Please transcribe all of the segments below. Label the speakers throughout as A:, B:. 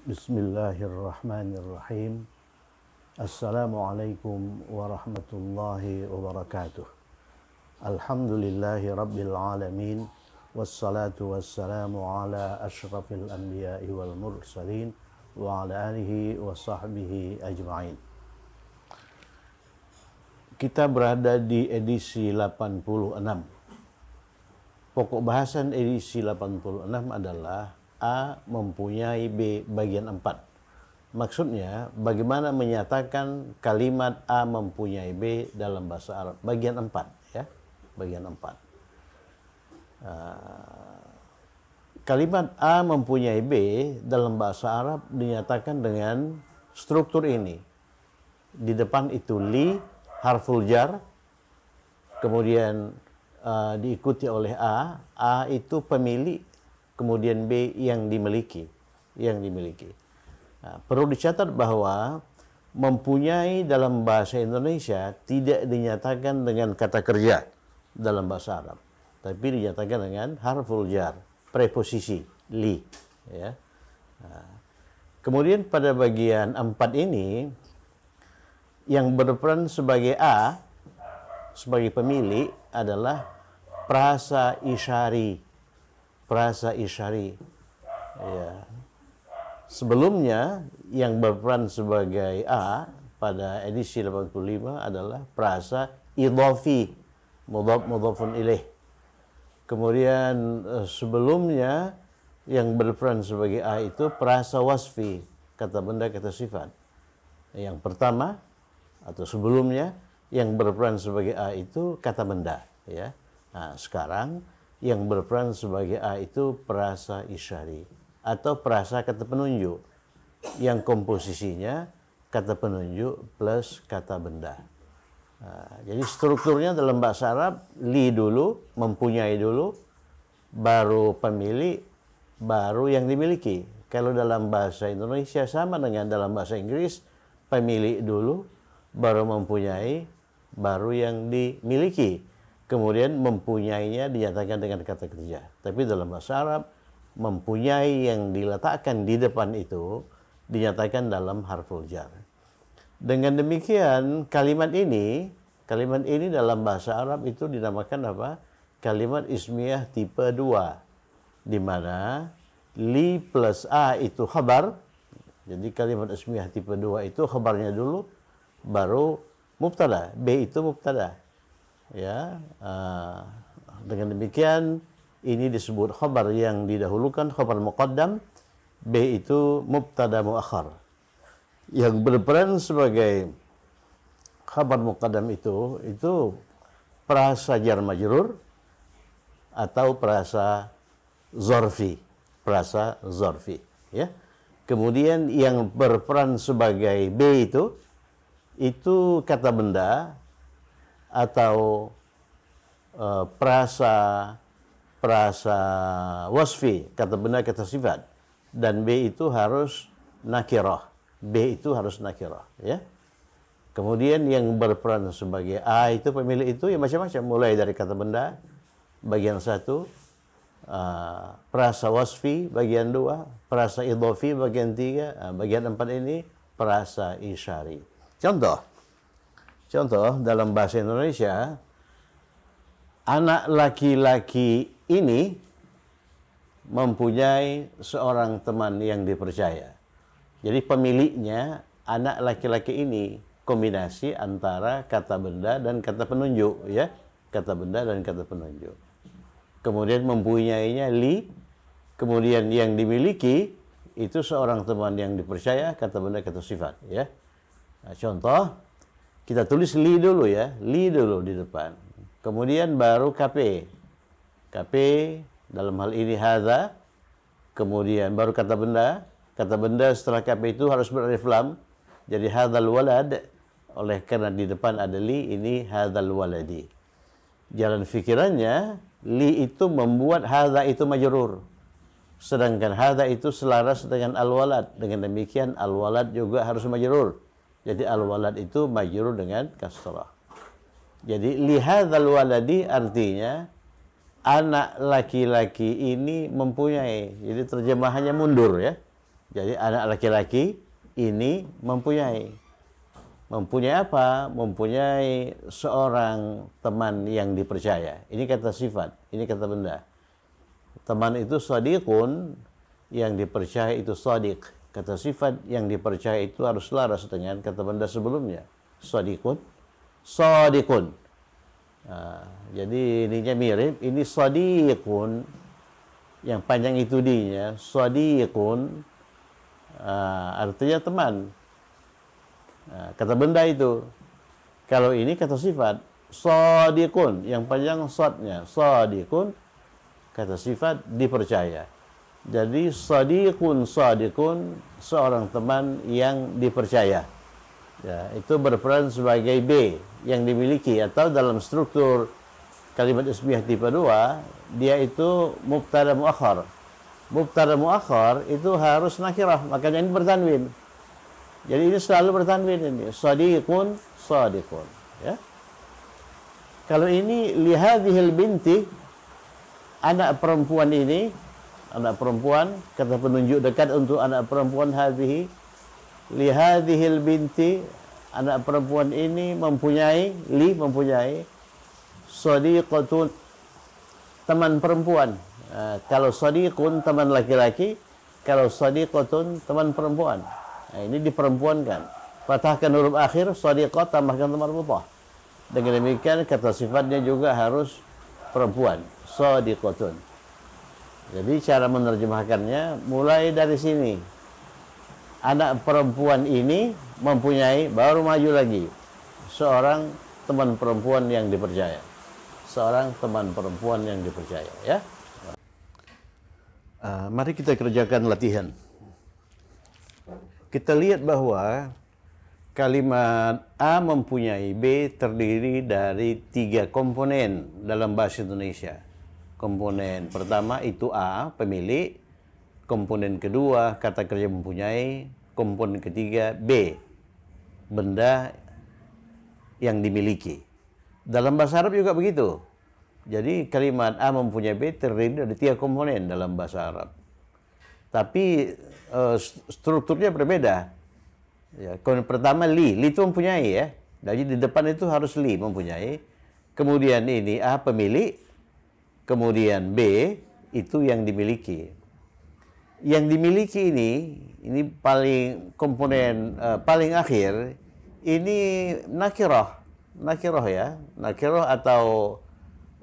A: Bismillahirrahmanirrahim. Assalamualaikum warahmatullahi wabarakatuh. Alhamdulillahi rabbil alamin. Wassalatu wassalamu ala ashrafil anbiya'i wal mursalin wa ala alihi wa sahbihi ajma'in. Kita berada di edisi 86. Pokok bahasan edisi 86 adalah A mempunyai B bagian 4. Maksudnya, bagaimana menyatakan kalimat A mempunyai B dalam bahasa Arab. Bagian 4, ya. Bagian 4. Kalimat A mempunyai B dalam bahasa Arab dinyatakan dengan struktur ini. Di depan itu li, harful jar, kemudian diikuti oleh A. A itu pemilik, kemudian B yang dimiliki. Nah, perlu dicatat bahwa mempunyai dalam bahasa Indonesia tidak dinyatakan dengan kata kerja dalam bahasa Arab, tapi dinyatakan dengan harful jar, preposisi li. Ya. Nah, kemudian pada bagian 4 ini yang berperan sebagai A, sebagai pemilik adalah prasa isyari. Prasa isyari. Ya. Sebelumnya yang berperan sebagai A pada edisi 85 adalah prasa idhafi, mudhafun ilaih. Kemudian sebelumnya yang berperan sebagai A itu prasa wasfi, kata benda, kata sifat. Yang pertama atau sebelumnya yang berperan sebagai A itu kata benda, ya. Nah, sekarang yang berperan sebagai A itu prasa isyari atau prasa kata penunjuk yang komposisinya kata penunjuk plus kata benda. Nah, jadi strukturnya dalam bahasa Arab li dulu, mempunyai dulu, baru pemilik, baru yang dimiliki. Kalau dalam bahasa Indonesia sama dengan dalam bahasa Inggris, pemilik dulu, baru mempunyai, baru yang dimiliki. Kemudian mempunyainya dinyatakan dengan kata kerja. Tapi dalam bahasa Arab, mempunyai yang diletakkan di depan itu dinyatakan dalam harful jar. Dengan demikian, kalimat ini dalam bahasa Arab itu dinamakan apa? Kalimat ismiyah tipe 2. Di mana li plus A itu khabar. Jadi kalimat ismiyah tipe 2 itu khabarnya dulu, baru mubtada. B itu mubtada. Ya, dengan demikian ini disebut khabar yang didahulukan, khabar muqaddam. B itu mubtada muakhar. Yang berperan sebagai khabar muqaddam itu prasa jar majrur atau prasa zorfi, ya. Kemudian yang berperan sebagai B itu kata benda atau prasa wasfi, kata benda, kata sifat. Dan B itu harus nakirah. Ya. Kemudian yang berperan sebagai A itu pemilik itu ya macam-macam, mulai dari kata benda bagian 1, prasa wasfi bagian 2, prasa idhafi bagian 3, bagian 4 ini prasa isyari. Contoh dalam bahasa Indonesia, anak laki-laki ini mempunyai seorang teman yang dipercaya. Jadi pemiliknya anak laki-laki ini, kombinasi antara kata benda dan kata penunjuk, ya. Kata benda dan kata penunjuk. Kemudian mempunyainya li, kemudian yang dimiliki itu seorang teman yang dipercaya, kata benda, kata sifat, ya. Nah, contoh, kita tulis li dulu, ya. Li dulu di depan. Kemudian baru KP. KP dalam hal ini hadza. Kemudian baru kata benda. Kata benda setelah KP itu harus beralif lam. Jadi hadzal walad. Oleh karena di depan ada li, ini hadzal waladi. Jalan fikirannya, li itu membuat hadza itu majrur. Sedangkan hadza itu selaras dengan al-walad. Dengan demikian al-walad juga harus majrur. Jadi al-walad itu majrur dengan kasrah. Jadi li hadzal waladi artinya anak laki-laki ini mempunyai. Jadi terjemahannya mundur, ya. Jadi anak laki-laki ini mempunyai apa? Mempunyai seorang teman yang dipercaya. Ini kata sifat, ini kata benda. Teman itu sadiqun, yang dipercaya itu sadiq. Kata sifat yang dipercaya itu harus selaras dengan kata benda sebelumnya. Sadiqun, sadiqun. Nah, jadi ininya mirip. Ini sadiqun, yang panjang itu dinya, sadiqun, artinya teman. Kata benda itu. Kalau ini kata sifat, sadiqun, yang panjang sodnya, sadiqun, kata sifat dipercaya. Jadi sadiqun, seorang teman yang dipercaya. Ya, itu berperan sebagai B yang dimiliki, atau dalam struktur kalimat ismiyah tipe 2, dia itu mubtada muakhar. Mubtada muakhar itu harus nakirah, makanya ini bertanwin. Jadi ini selalu bertanwin ini. Sadiqun, ya. Kalau ini lihadhil binti, anak perempuan ini, anak perempuan, kata penunjuk dekat untuk anak perempuan hadhihi. Lihadhil binti, anak perempuan ini mempunyai sadiqatun, teman perempuan. Kalau sadiqun teman laki-laki, kalau sadiqatun teman perempuan. Ini diperempuankan. Patahkan huruf akhir sadiqah, tambahkan teman mutah. Dengan demikian kata sifatnya juga harus perempuan, sadiqatun. Jadi cara menerjemahkannya mulai dari sini. Anak perempuan ini mempunyai, baru maju lagi, seorang teman perempuan yang dipercaya. Seorang teman perempuan yang dipercaya, ya. Mari kita kerjakan latihan. Kita lihat bahwa kalimat A mempunyai B terdiri dari 3 komponen dalam bahasa Indonesia. Komponen pertama itu A, pemilik. Komponen kedua, kata kerja mempunyai. Komponen ketiga, B, benda yang dimiliki. Dalam bahasa Arab juga begitu. Jadi kalimat A mempunyai B terdiri dari 3 komponen dalam bahasa Arab. Tapi strukturnya berbeda. Ya, komponen pertama li itu mempunyai, ya. Jadi di depan itu harus li, mempunyai. Kemudian ini A pemilik, kemudian B itu yang dimiliki. Yang dimiliki ini paling komponen paling akhir, ini nakirah ya, nakirah atau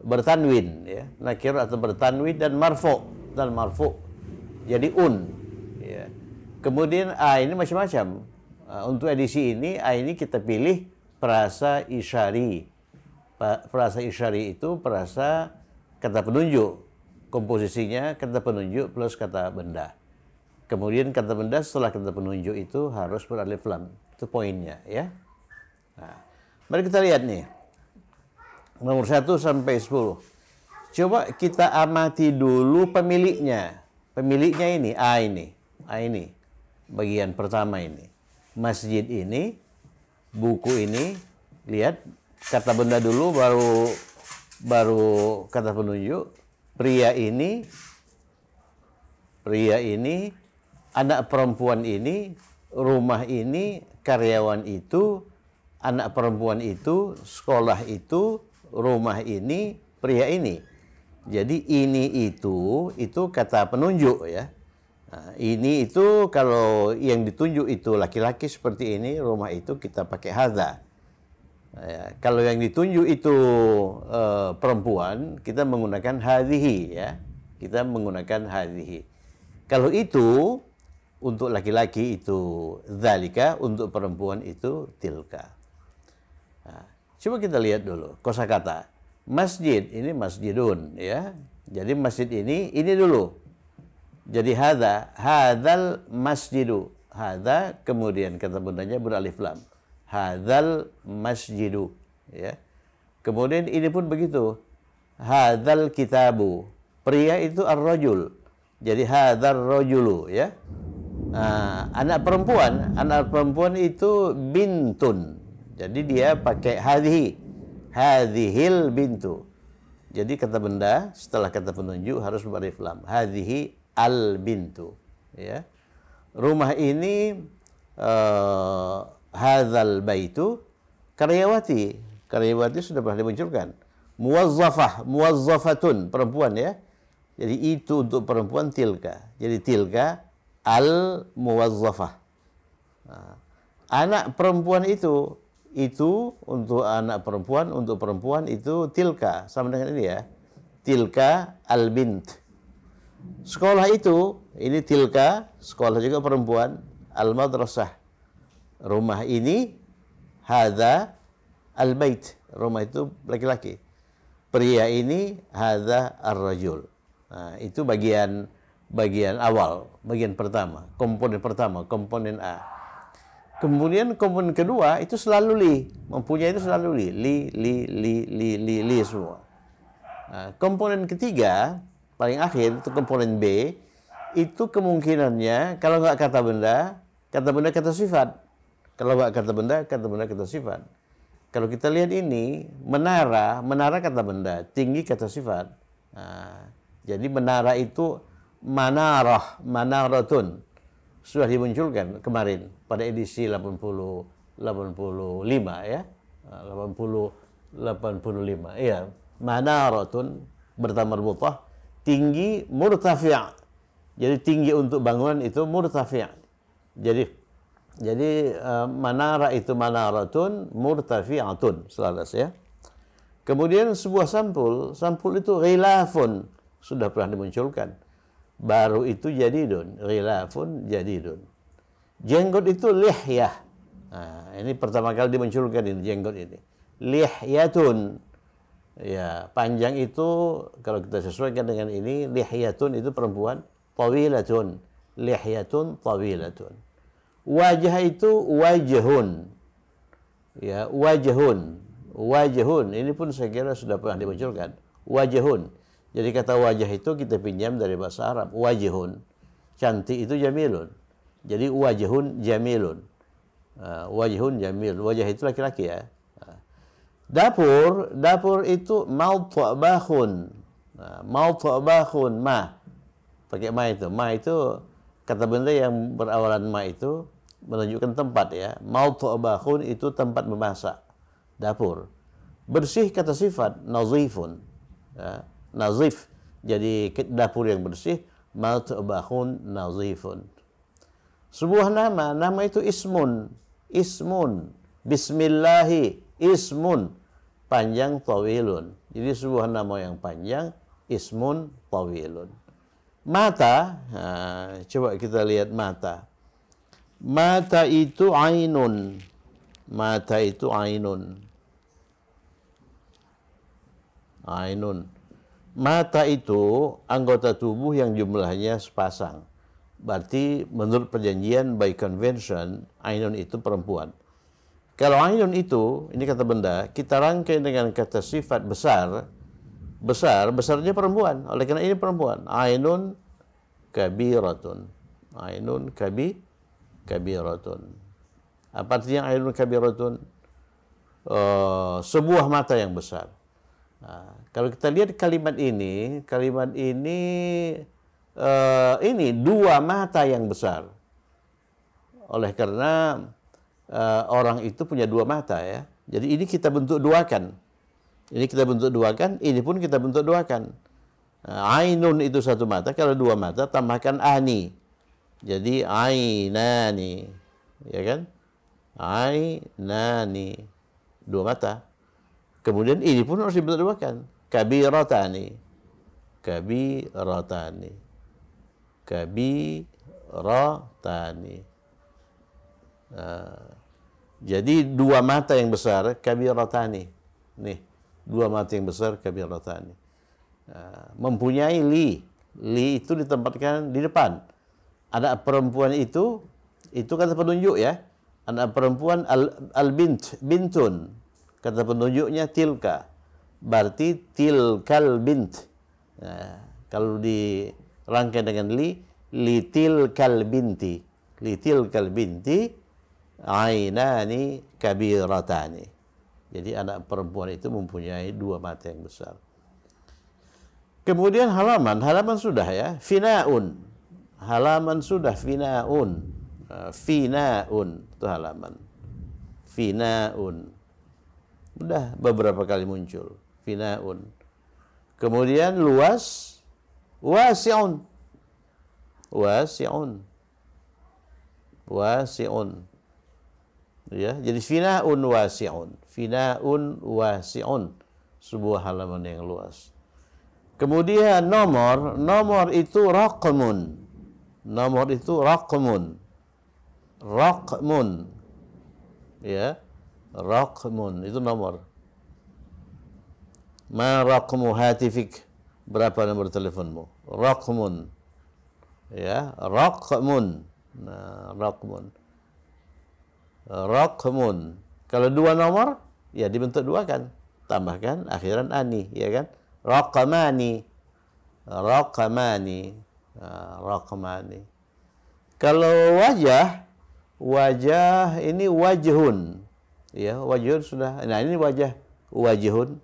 A: bertanwin, ya, nakirah atau bertanwin dan marfu. Jadi ya. Kemudian A ini macam-macam. Untuk edisi ini A ini kita pilih perasa isyari. Perasa isyari itu perasa kata penunjuk. Komposisinya kata penunjuk plus kata benda. Kemudian kata benda setelah kata penunjuk itu harus beralif lam. Itu poinnya, ya. Nah, mari kita lihat nih. Nomor 1 sampai 10. Coba kita amati dulu pemiliknya. Pemiliknya ini A ini. A ini. Bagian pertama ini. Masjid ini, buku ini, lihat kata benda dulu baru kata penunjuk. Pria ini, anak perempuan ini, rumah ini, karyawan itu, anak perempuan itu, sekolah itu, rumah ini, pria ini. Jadi ini itu kata penunjuk, ya. Nah, ini itu kalau yang ditunjuk itu laki-laki seperti ini, rumah itu kita pakai hadza. Ya, kalau yang ditunjuk itu perempuan, kita menggunakan hadhihi, ya. Kita menggunakan hadhihi. Kalau itu untuk laki-laki itu dzalika, untuk perempuan itu tilka. Nah, coba kita lihat dulu kosakata. Masjid ini masjidun, ya. Jadi masjid ini dulu. Jadi hadzal masjidu. Hadza kemudian kata bendanya beralif lam. Hadzal masjidu, ya. Kemudian ini pun begitu. Hadzal kitabu. Pria itu ar-rajul. Jadi hadzal rajulu, ya. Anak perempuan itu bintun. Jadi dia pakai hadhihi. Hadhihil bintu. Jadi kata benda setelah kata penunjuk harus beralif lam. Hadhihi al bintu, ya. rumah ini hadzal baitu karyawati. Karyawati sudah pernah dimunculkan. Muwazzafah, muwazzafatun, perempuan ya. Jadi itu untuk perempuan tilka. Jadi tilka al muwazzafah. Nah, anak perempuan itu untuk anak perempuan, untuk perempuan itu tilka, sama dengan ini ya. Tilka al bint. Sekolah itu, ini tilka, sekolah juga perempuan, al madrasah. Rumah ini hadza al bait. Rumah itu laki-laki. Pria ini hadza ar-rajul. Nah, itu bagian awal, bagian pertama, komponen A. Kemudian komponen kedua itu selalu li, mempunyai itu selalu li semua. Nah, komponen ketiga paling akhir itu komponen B, itu kemungkinannya kalau nggak kata benda kata sifat. Kalau nggak kata benda kata sifat. Kalau kita lihat ini menara kata benda, tinggi kata sifat. Nah, jadi menara itu manaratun sudah dimunculkan kemarin pada edisi 85 ya. 85. Iya, manaratun bertamarbutah, tinggi murtafi'. Jadi tinggi untuk bangunan itu murtafi'. Jadi manara itu manaratun murtafi'atun, selaras ya. Kemudian sebuah sampul itu ghilafun, sudah pernah dimunculkan. Baru itu jadidun, ghilafun jadidun. Jenggot itu lihyah. Nah, ini pertama kali dimunculkan ini jenggot ini. Lihyatun. Ya, panjang itu kalau kita sesuaikan dengan ini, lihyatun itu perempuan, tawilatun. Lihyatun tawilatun. Wajah itu wajhun. Ya, wajhun. Wajhun ini pun saya kira sudah pernah dimunculkan. Wajhun. Jadi kata wajah itu kita pinjam dari bahasa Arab. Wajhun. Cantik itu jamilun. Jadi wajhun jamilun. Wajhun jamil. Wajah itu laki-laki ya. Dapur itu mautabahun. Mautabahun ma. Pakai ma itu. Ma itu kata benda yang berawalan ma itu menunjukkan tempat ya. Mautabahun itu tempat memasak. Dapur. Bersih kata sifat, nazifun. Ya, nazif. Jadi dapur yang bersih, matbahun nazifun. Sebuah nama itu ismun. Ismun. Bismillahi. Ismun. Panjang tawilun. Jadi sebuah nama yang panjang, ismun tawilun. Mata, nah, coba kita lihat mata. Mata itu ainun. Mata itu ainun. Ainun. Mata itu anggota tubuh yang jumlahnya sepasang. Berarti menurut perjanjian by convention, ainun itu perempuan. Kalau ainun itu, ini kata benda, kita rangkai dengan kata sifat besar, besarnya perempuan. Oleh karena ini perempuan. Ainun kabiratun. Ainun kabiratun. Apa artinya ainun kabiratun? Sebuah mata yang besar. Nah, kalau kita lihat kalimat ini dua mata yang besar. Oleh karena orang itu punya dua mata ya. Jadi ini kita bentuk duakan. Ini kita bentuk duakan, ini pun kita bentuk duakan. Ainun itu satu mata, kalau dua mata tambahkan ani. Jadi ainani. Ya kan? Ainani. Dua mata. Kemudian ini pun harus dibentuk duakan. Kabiratani. Kabiratani. Kabiratani. Jadi dua mata yang besar, kabiratani. Nih, dua mata yang besar, kabiratani. Mempunyai li. Li itu ditempatkan di depan. Anak perempuan itu kata penunjuk ya. Anak perempuan al-bint, bintun. Kata penunjuknya tilka. Berarti tilkal bint. Nah, kalau dirangkai dengan li tilkal binti. Li tilkal binti ainani kabiratani. Jadi anak perempuan itu mempunyai dua mata yang besar. Kemudian halaman sudah ya. Finaun. halaman sudah finaun. Finaun itu halaman. Finaun. Udah beberapa kali muncul. Finaun. Kemudian luas, wasi'un. Wasi'un. Wasi'un. Ya, jadi finaun wasi'un. Finaun wasi'un. Sebuah halaman yang luas. Kemudian nomor itu raqmun. Nomor itu raqmun. Raqmun. Ya. Raqmun itu nomor. Ma raqmu hatifik? Berapa nomor teleponmu? Raqmun. Ya, raqmun. Nah, raqmun. Raqmun. Kalau dua nomor, ya dibentuk dua kan. Tambahkan akhiran ani, ya kan? Raqamani. Raqamani. Raqamani. Kalau wajah ini wajhun. Ya, wajhun sudah. Nah, ini wajah, wajhun.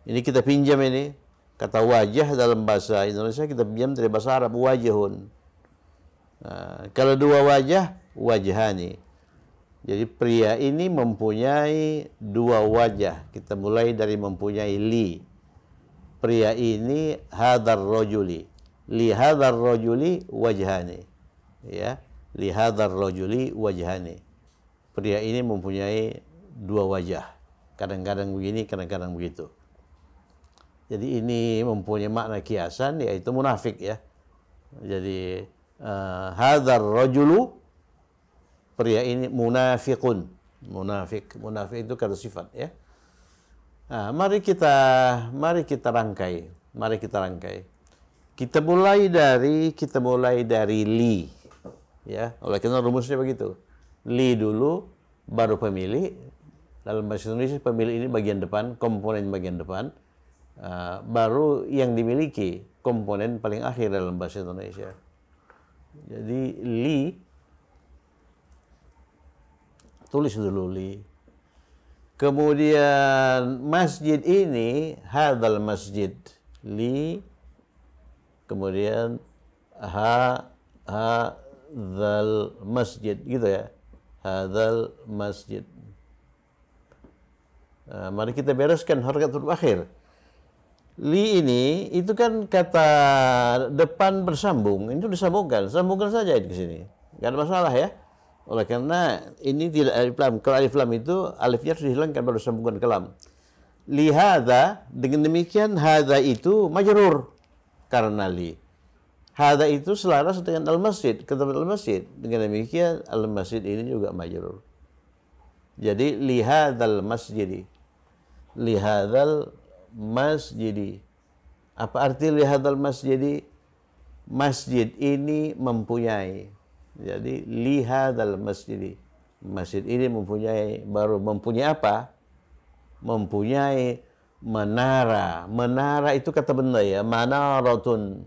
A: Ini kita pinjam ini. Kata wajah dalam bahasa Indonesia kita pinjam dari bahasa Arab, wajhun. Nah, kalau dua wajah, wajhani. Jadi pria ini mempunyai dua wajah. Kita mulai dari mempunyai li. Pria ini hadar rajuli. Li hadar rajuli wajhani. Ya, li hadar rajuli wajhani. Pria ini mempunyai dua wajah. Kadang-kadang begini, kadang-kadang begitu. Jadi ini mempunyai makna kiasan, yaitu munafik ya. Jadi hadar rajulu, pria ini munafiqun. Munafik itu kata sifat ya. Nah, mari kita rangkai. Mari kita rangkai. Kita mulai dari li. Ya, oleh karena rumusnya begitu. Li dulu, baru pemilik. Dalam bahasa Indonesia pemilik ini bagian depan, komponen bagian depan. Baru yang dimiliki komponen paling akhir dalam bahasa Indonesia. Jadi li, tulis dulu li. Kemudian masjid ini hadzal masjid, li. Kemudian hadzal masjid, gitu ya. Hadzal masjid. Mari kita bereskan harakat huruf akhir. Li ini itu kan kata depan bersambung, itu disambungkan saja di sini, nggak ada masalah ya. Oleh karena ini tidak alif lam. Kalau alif lam itu alifnya harus dihilangkan baru sambungan ke lam. Li hadza, dengan demikian hadza itu majrur karena li. Hadza itu selaras dengan al masjid, ketempat al masjid. Dengan demikian al masjid ini juga majrur. Jadi li hadzal masjidi. Li hadzal masjidi. Apa arti lihadal masjidi? Masjid ini mempunyai. Jadi lihadal masjidi. Masjid ini mempunyai, baru mempunyai apa? Mempunyai menara. Menara itu kata benda ya. Manaratun.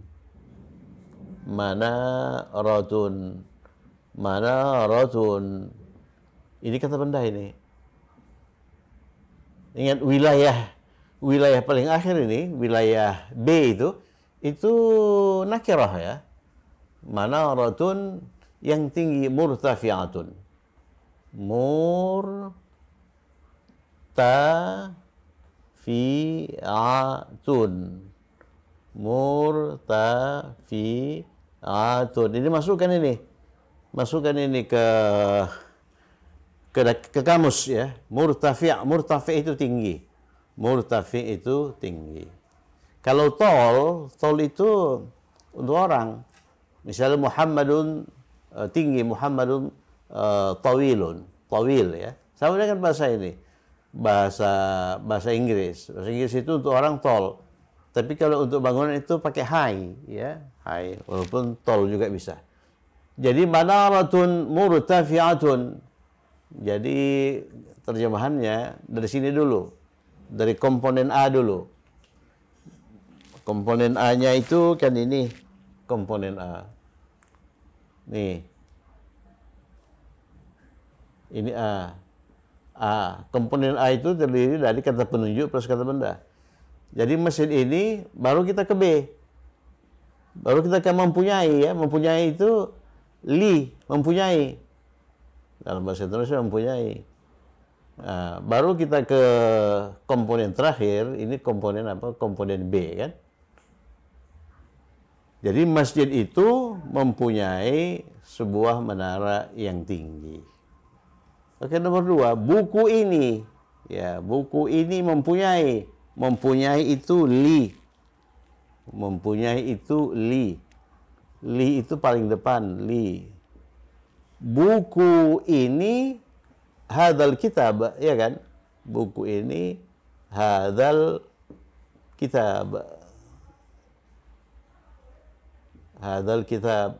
A: Manaratun. Manaratun. Ini kata benda ini. Ingat wilayah paling akhir ini, wilayah B itu nakirah ya. Manaratun yang tinggi, murtafi'atun. Murtafi'atun. Murtafi'atun. Ini masukkan ini ke kamus ya. Murtafi' itu tinggi. Murtafi itu tinggi. Kalau tol itu untuk orang. Misalnya Muhammadun tinggi, Muhammadun tawil ya. Sama dengan bahasa ini. Bahasa Inggris. Bahasa Inggris itu untuk orang tol. Tapi kalau untuk bangunan itu pakai high ya, high. Walaupun tol juga bisa. Jadi manaratun murtafi'atun. Jadi terjemahannya dari sini dulu. Dari komponen A dulu. Komponen A-nya itu kan ini komponen A. Nih. Ini A. Komponen A itu terdiri dari kata penunjuk plus kata benda. Jadi mesin ini baru kita ke B. Baru kita akan mempunyai, ya. Mempunyai itu li, mempunyai. Dalam bahasa Indonesia mempunyai. Nah, baru kita ke komponen terakhir, ini komponen apa? Komponen B, kan? Jadi masjid itu mempunyai sebuah menara yang tinggi. Oke, nomor 2, buku ini. Ya, buku ini mempunyai itu li. Mempunyai itu li. Li itu paling depan, li. Buku ini hadzal kitab, ya kan? Buku ini hadzal kitab. Hadzal kitab.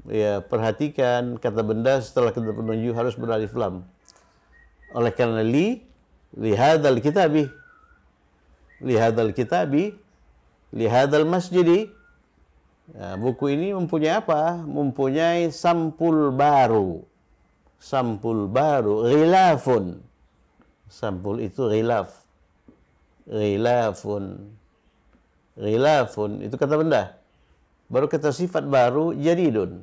A: Ya, perhatikan kata benda setelah kata penunjuk harus beralif lam. Oleh karena li hadzal kitabi. Li hadzal kitabi, li hadzal masjidi. Nah, buku ini mempunyai apa? Mempunyai sampul baru. Sampul baru, ghilafun. Sampul itu ghilaf. Ghilafun. Ghilafun itu kata benda. Baru kata sifat baru, jadidun.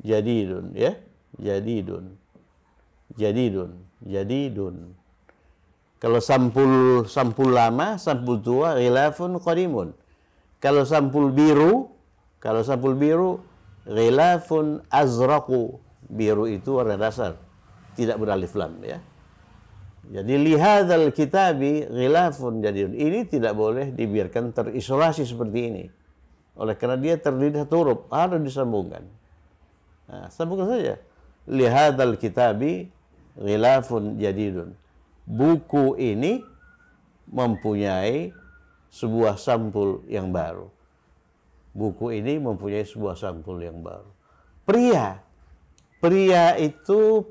A: Jadidun, ya. Jadidun. Jadidun. Jadidun. Kalau sampul lama, sampul tua, ghilafun qadimun. Kalau sampul biru, ghilafun azraqu. Biru itu warna dasar, tidak beralif lam, ya. Jadi lihadzal kitabi ghilafun jadidun. Ini tidak boleh dibiarkan terisolasi seperti ini. Oleh karena dia terdiri satu huruf, harus disambungkan. Nah, sambungkan saja. Lihadzal kitabi ghilafun jadidun. Buku ini mempunyai sebuah sampul yang baru. Buku ini mempunyai sebuah sampul yang baru. Pria itu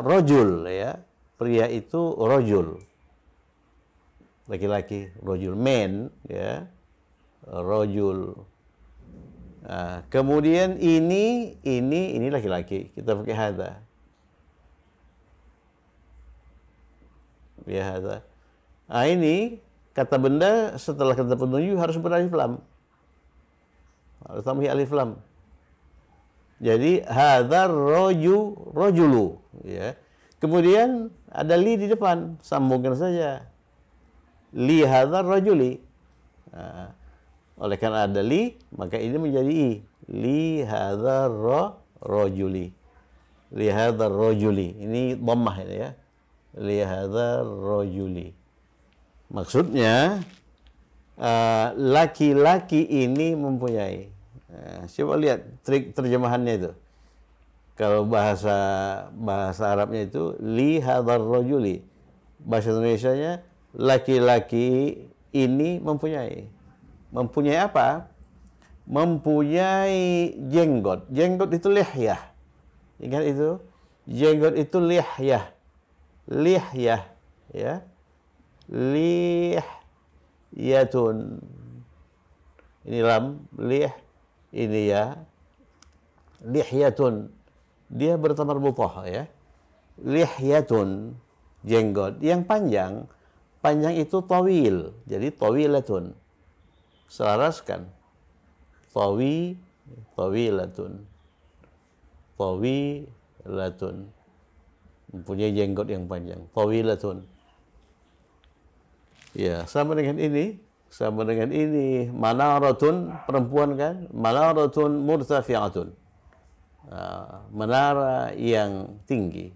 A: rojul, ya. Pria itu rojul. Laki-laki, rojul, men, ya. Rojul. Nah, kemudian ini laki-laki. Kita pakai hadza. Ya, hadza. Nah, ini kata benda setelah kata penunjuk harus beralif lam. Harus tambah alif lam. Jadi hadzal rojulu, ya. Kemudian ada li di depan, sambungkan saja. Li hadzal rojuli. Nah, oleh karena ada li, maka ini menjadi i. Li hadzal rojuli. Li hadzal rojuli. Ini dhammah ini, ya. Li hadzal rojuli. Maksudnya laki-laki ini mempunyai. Coba lihat trik terjemahannya itu. Kalau bahasa Arabnya itu li hadzal rojuli. Bahasa Indonesianya laki-laki ini mempunyai. Mempunyai apa? Mempunyai jenggot. Jenggot itu lihyah. Ingat itu? Jenggot itu lihyah. Lihyah, ya. Lihyatun. Ini lam, ini ya. Lihyatun. Dia bertamar mutah, ya. Lihyatun, jenggot yang panjang. Panjang itu tawil. Jadi tawilatun. Selaraskan. Tawilatun. Tawilatun. Mempunyai jenggot yang panjang. Tawilatun. Ya, sama dengan ini. Manaratun, perempuan kan? Manaratun murtafi'atun. Menara yang tinggi.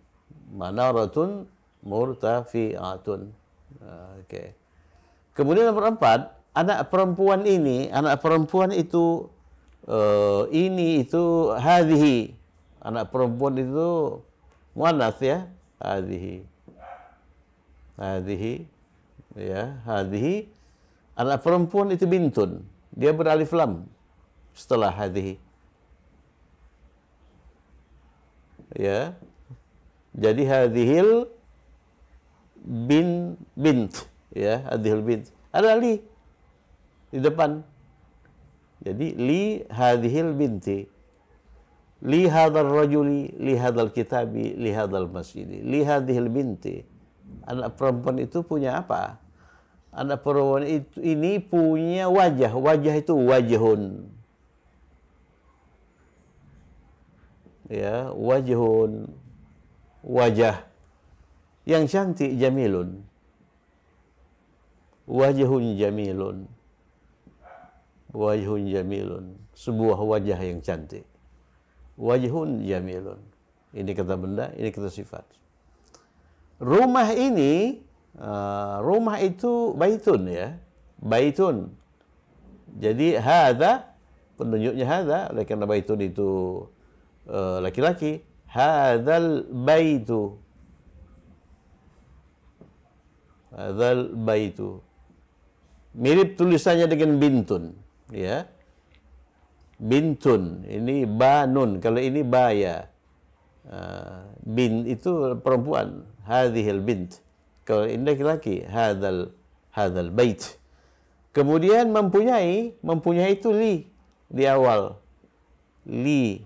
A: Manaratun murtafi'atun. Oke. Kemudian nomor 4, anak perempuan itu hadhihi. Anak perempuan itu muannats, ya. Hadhihi. Ya, hadhihi. Anak perempuan itu bintun. Dia beralif lam setelah hadhihi. Ya. Jadi hadhil bint, ya, hadhil bint. Ada li di depan. Jadi li hadhil binti. Li hadzal rajuli, li hadzal kitabi, li hadzal masjidi. Li hadhil binti. Anak perempuan itu punya apa? Anak perempuan itu ini punya wajah. Wajah itu wajhun. Ya, wajhun. Wajah yang cantik, jamilun. Wajhun jamilun. Wajhun jamilun. Sebuah wajah yang cantik. Wajhun jamilun. Ini kata benda, ini kata sifat. Rumah ini, rumah itu baitun ya. Baitun. Jadi hadza, penunjuknya hadza, oleh karena baitun itu laki-laki. Hadzal baitu. Hadzal baitu. Mirip tulisannya dengan bintun, ya. Bintun, ini banun, kalau ini baya. Bin itu perempuan, hadhil bint. Kalau ini laki-laki, hadzal bait. Kemudian mempunyai itu li di awal. Li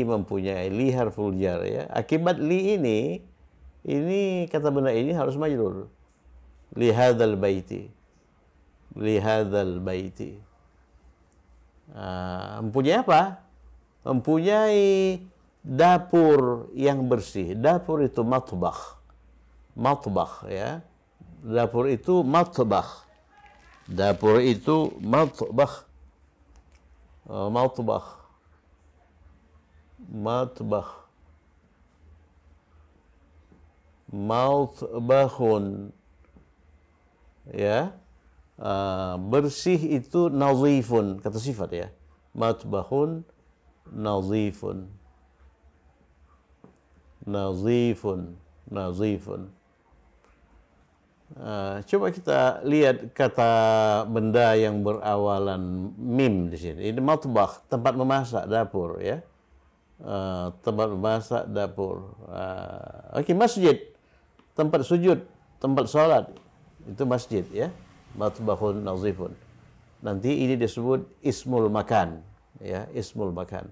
A: mempunyai, li harful jar ya. Akibat li ini kata benda ini harus majrur. Li hadzal baiti. Li hadzal baiti. Mempunyai apa? Mempunyai dapur yang bersih. Dapur itu matbakh. Matbakh ya. Dapur itu matbakh. Dapur itu matbakh. Matbakh. Matbakh. Matbakhun. Ya. Bersih itu nazifun, kata sifat ya. Matbakhun nazifun. Nazifun. Nazifun. Coba kita lihat kata benda yang berawalan mim di sini. Ini matbakh, tempat memasak, dapur ya. Tempat memasak, dapur. Oke, masjid, tempat sujud, tempat sholat, itu masjid ya. Matbakhun nazifun. Nanti ini disebut ismul makan ya, ismul makan.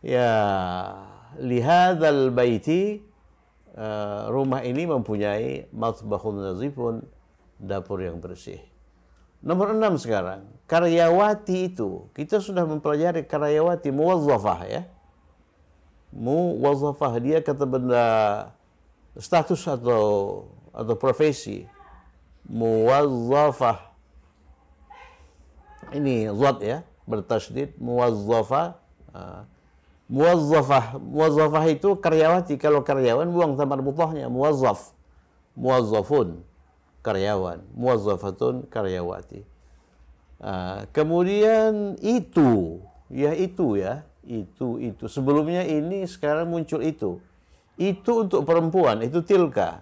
A: Ya, lihadzal baiti, rumah ini mempunyai matbakhun nazifun, dapur yang bersih. Nomor 6 sekarang, karyawati itu. Kita sudah mempelajari karyawati muwazzafah ya. Muwazzafah, dia kata benda status atau profesi. Muwazzafah. Ini zat ya, bertasydid, muwazzafah. Muwazzafah itu karyawati. Kalau karyawan buang tamar mutahnya, muwazzaf. Muwazzafun, karyawan. Muwazzafatun, karyawati. Kemudian itu ya. Itu. Sebelumnya ini, sekarang muncul itu. Itu untuk perempuan, itu tilka.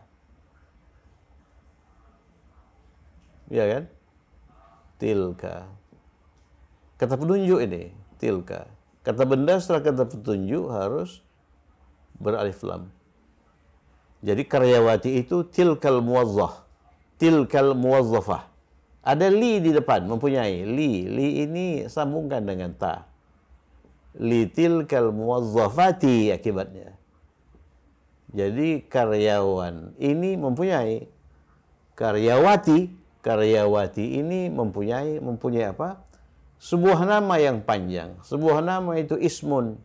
A: Ya kan? Tilka. Kata penunjuk ini, tilka. Kata benda setelah kata petunjuk harus beralif lam. Jadi karyawati itu tilkal muwazzah. Tilkal muwazzafah. Ada li di depan, mempunyai. Li ini sambungkan dengan ta. Li tilkal muwazzafati akibatnya. Jadi karyawan ini mempunyai. Karyawati ini mempunyai apa? Sebuah nama yang panjang. Sebuah nama itu ismun.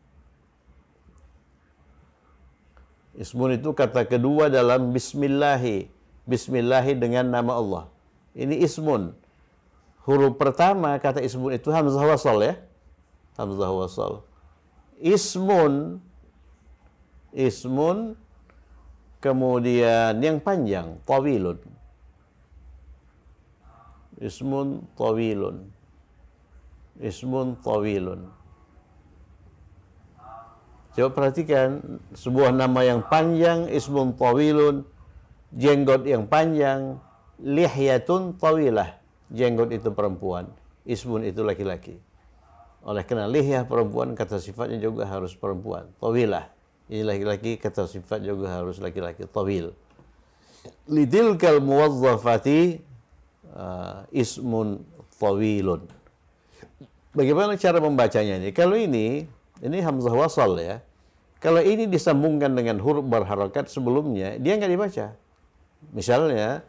A: Ismun itu kata kedua dalam bismillahi. Bismillahi dengan nama Allah. Ini ismun. Huruf pertama kata ismun itu hamzah wasal ya. Hamzah wasal. Ismun. Kemudian yang panjang, tawilun. Ismun tawilun. Ismun tawilun. Coba perhatikan, sebuah nama yang panjang, ismun tawilun, jenggot yang panjang, lihyatun tawilah. Jenggot itu perempuan, ismun itu laki-laki. Oleh karena lihyah perempuan, kata sifatnya juga harus perempuan. Tawilah, ini laki-laki, kata sifat juga harus laki-laki. Tawil. Lidilkal muwazzafati ismun tawilun. Bagaimana cara membacanya ini? Kalau ini hamzah wasal ya. Kalau ini disambungkan dengan huruf berharokat sebelumnya, dia nggak dibaca. Misalnya,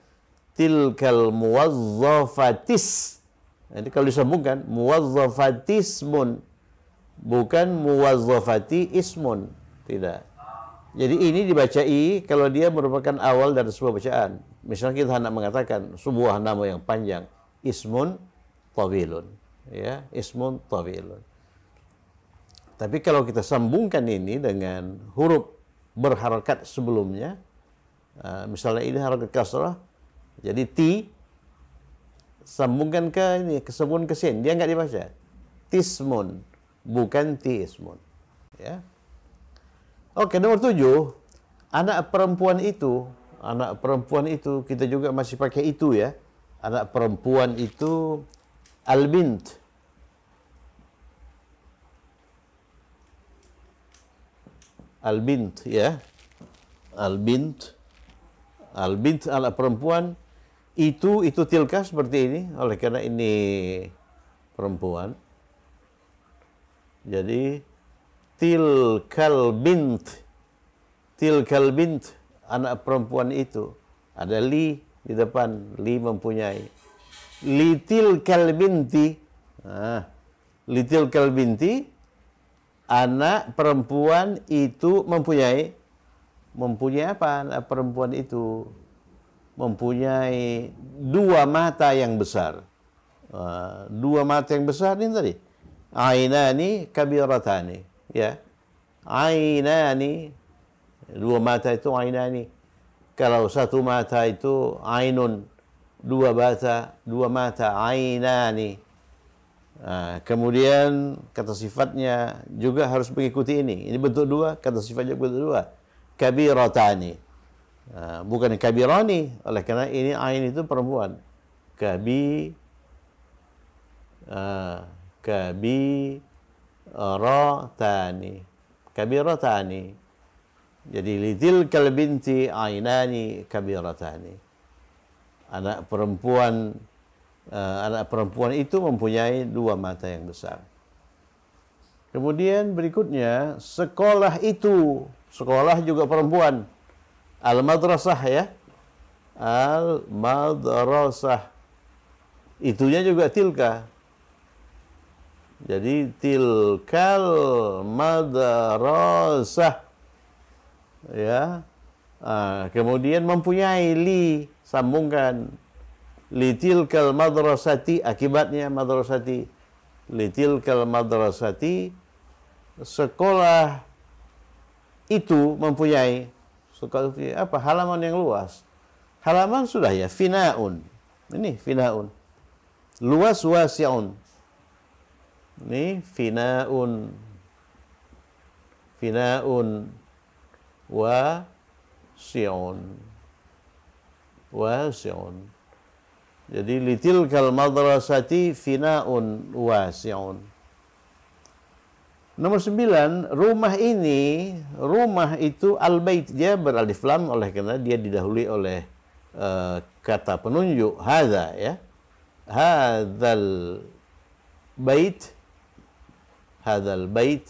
A: tilkal muwazzafatis. Jadi kalau disambungkan, muwazzafatismun. Bukan muwazzafati ismun. Tidak. Jadi ini dibaca i kalau dia merupakan awal dari sebuah bacaan. Misalnya kita hendak mengatakan sebuah nama yang panjang. Ismun tawilun. Ya, ismun tawilun. Tapi kalau kita sambungkan ini dengan huruf berharakat sebelumnya, misalnya ini harakat kasrah, jadi ti, sambungkan ke ini, kesambungan ke sin, dia nggak dibaca. Tismun, bukan ti ismun. Ya. Oke, nomor 7, anak perempuan itu kita juga masih pakai itu ya. Anak perempuan itu al-bint. Al-bint ya. Al-bint anak perempuan itu tilka seperti ini, oleh karena ini perempuan. Jadi tilkal bint anak perempuan itu ada li di depan, li mempunyai. Litilkal binti litilkal binti anak perempuan itu mempunyai apa? Anak perempuan itu mempunyai dua mata yang besar. Dua mata yang besar ini tadi. Ainani kabiratani. Ya. Ainani. Dua mata itu ainani. Kalau satu mata itu ainun. Dua mata ainani. Kemudian kata sifatnya juga harus mengikuti ini. Ini bentuk dua, kata sifatnya bentuk dua. Kabiratani. Bukan kabirani, oleh karena ini ain itu perempuan. Kabiratani. Jadi litilkal binti ainani kabiratani. Anak perempuan itu mempunyai dua mata yang besar. Kemudian berikutnya, sekolah juga perempuan. Al-madrasah ya. Al-madrasah. Itunya juga tilka. Jadi tilkal madrasah. Ya. Kemudian mempunyai li, sambungkan. Litilkal madrasati, akibatnya madrasati. Litilkal madrasati, sekolah itu mempunyai. Sekolah itu apa? Halaman yang luas. Halaman sudah ya, finaun. Ini finaun. Luas wasi'un. Ini finaun. Finaun wasi'un. Wasi'un. Jadi litilkal madrasati finaun wasi'un. Nomor 9, rumah itu al-bait, dia beralif lam oleh karena dia didahului oleh kata penunjuk hadza ya. Hadzal bait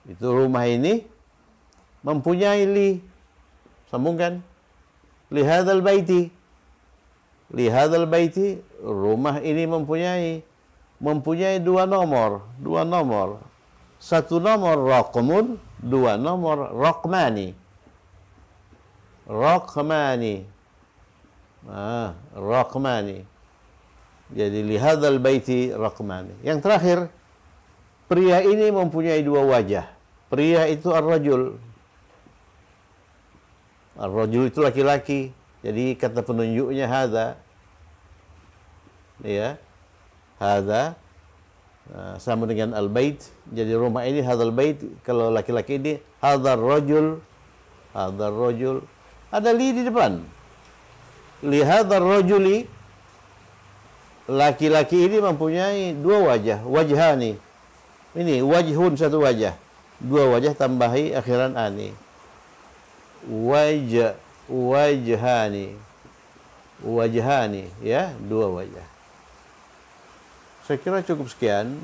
A: itu rumah ini mempunyai li, sambungkan, li hadzal baiti. Li hadzal baiti, rumah ini mempunyai dua nomor. Satu nomor raqmun, dua nomor raqmani. Raqmani. Jadi li hadzal baiti raqmani. Yang terakhir, pria ini mempunyai dua wajah. Pria itu ar-rajul. Ar-rajul itu laki-laki. Jadi kata penunjuknya hadza. Ya. Hadza sama dengan al-bait. Jadi rumah ini hadzal bait, kalau laki-laki ini hadzal rajul. Ada li di depan. Li hadzal rajuli, laki-laki ini mempunyai dua wajah, wajhani. Ini wajhun, satu wajah. Dua wajah tambahi akhiran ani. Wajhani ya, dua wajah. Saya kira cukup sekian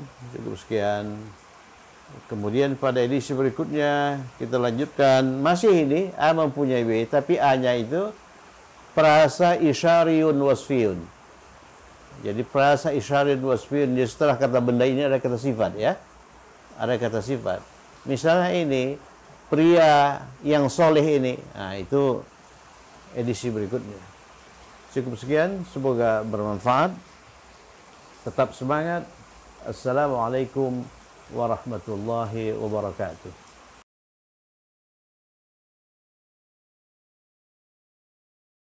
A: Kemudian pada edisi berikutnya kita lanjutkan masih ini A mempunyai B, tapi A-nya itu prasa isyariyun wasfiyun. Jadi prasa isyariyun wasfiyun, jadi setelah kata benda ini ada kata sifat ya. Ada kata sifat. Misalnya ini pria yang soleh ini, nah itu edisi berikutnya. Cukup sekian, semoga bermanfaat. Tetap semangat. Assalamualaikum warahmatullahi wabarakatuh.